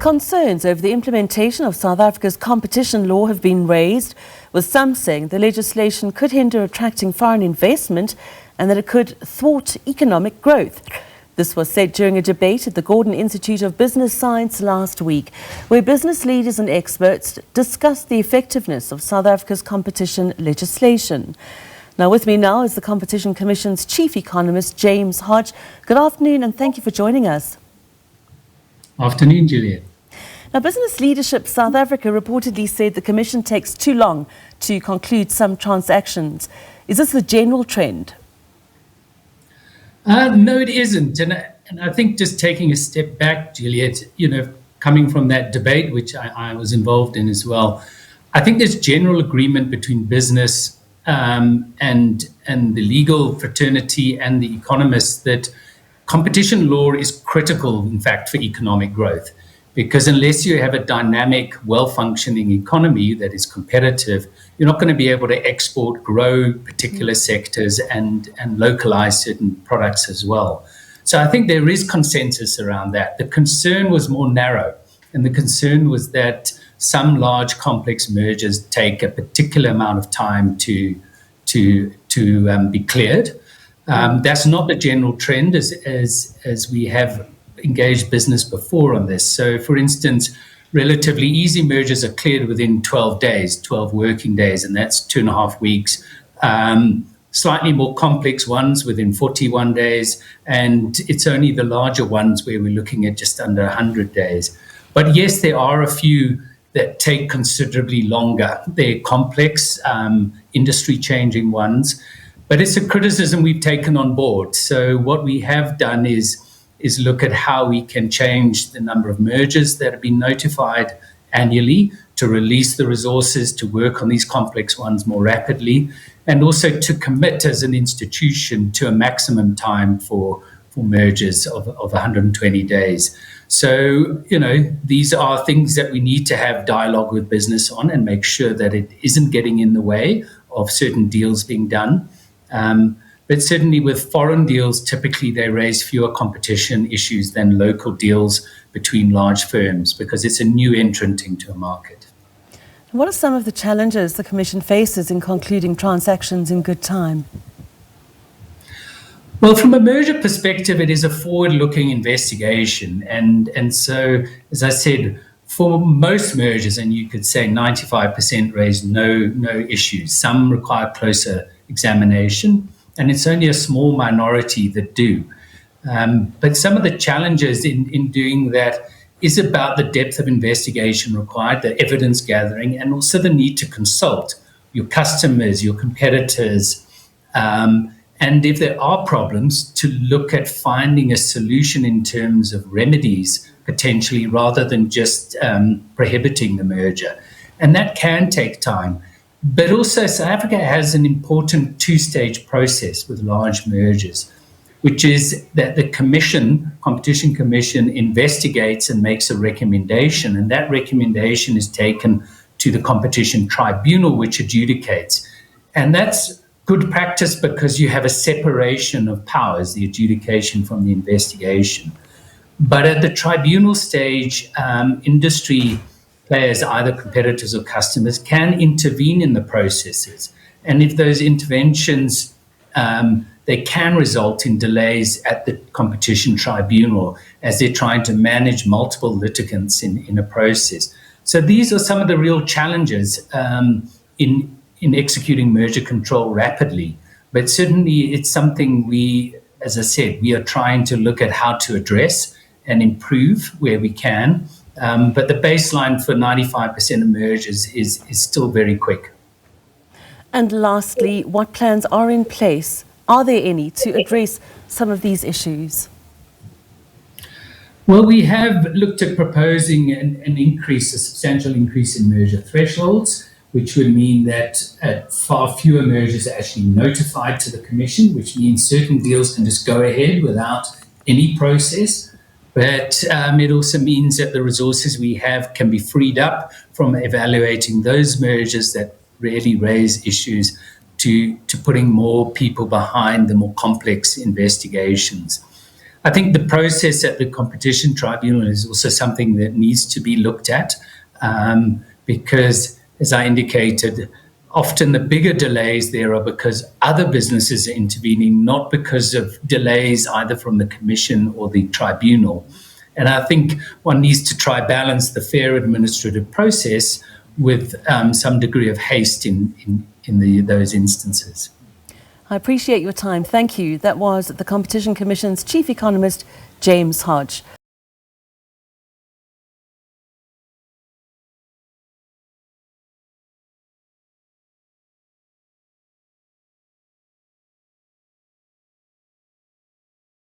Concerns over the implementation of South Africa's competition law have been raised, with some saying the legislation could hinder attracting foreign investment and that it could thwart economic growth. This was said during a debate at the Gordon Institute of Business Science last week, where business leaders and experts discussed the effectiveness of South Africa's competition legislation. Now, with me now is the Competition Commission's Chief Economist, James Hodge. Good afternoon and thank you for joining us. Afternoon, Juliet. Now, Business Leadership South Africa reportedly said the Commission takes too long to conclude some transactions. Is this the general trend? No, it isn't. And I think just taking a step back, Juliet, coming from that debate, which I was involved in as well, I think there's general agreement between business and the legal fraternity and the economists that competition law is critical, in fact, for economic growth. Because unless you have a dynamic, well-functioning economy that is competitive, you're not going to be able to export, grow particular sectors and localize certain products as well. So I think there is consensus around that. The concern was more narrow, and the concern was that some large complex mergers take a particular amount of time to be cleared. That's not the general trend as we have engaged business before on this. So, for instance, relatively easy mergers are cleared within 12 days, 12 working days, and that's 2.5 weeks. Slightly more complex ones within 41 days, and it's only the larger ones where we're looking at just under 100 days. But yes, there are a few that take considerably longer. They're complex, industry-changing ones, but it's a criticism we've taken on board. So what we have done is look at how we can change the number of mergers that have been notified annually to release the resources to work on these complex ones more rapidly, and also to commit as an institution to a maximum time for mergers of 120 days. So, these are things that we need to have dialogue with business on and make sure that it isn't getting in the way of certain deals being done. But certainly with foreign deals, typically they raise fewer competition issues than local deals between large firms because it's a new entrant into a market. What are some of the challenges the Commission faces in concluding transactions in good time? Well, from a merger perspective, it is a forward-looking investigation. And so, as I said, for most mergers, and you could say 95% raise no issues. Some require closer examination, and it's only a small minority that do. But some of the challenges in doing that is about the depth of investigation required, the evidence gathering, and also the need to consult your customers, your competitors, and if there are problems, to look at finding a solution in terms of remedies, potentially, rather than just prohibiting the merger. And that can take time. But also, South Africa has an important two-stage process with large mergers, which is that the Competition Commission, investigates and makes a recommendation, and that recommendation is taken to the Competition Tribunal, which adjudicates. And that's good practice because you have a separation of powers, the adjudication from the investigation. But at the tribunal stage, industry players, either competitors or customers, can intervene in the processes. And if those interventions, they can result in delays at the competition tribunal as they're trying to manage multiple litigants in a process. So these are some of the real challenges in executing merger control rapidly. But certainly it's something as I said, we are trying to look at how to address and improve where we can. But the baseline for 95% of mergers is still very quick. And lastly, what plans are in place? Are there any to address some of these issues? Well, we have looked at proposing a substantial increase in merger thresholds, which would mean that far fewer mergers are actually notified to the Commission, which means certain deals can just go ahead without any process. But it also means that the resources we have can be freed up from evaluating those mergers that really raise issues to putting more people behind the more complex investigations. I think the process at the Competition Tribunal is also something that needs to be looked at, because, as I indicated, often the bigger delays there are because other businesses are intervening, not because of delays either from the Commission or the Tribunal. And I think one needs to try balance the fair administrative process with some degree of haste in those instances. I appreciate your time. Thank you. That was the Competition Commission's Chief Economist, James Hodge.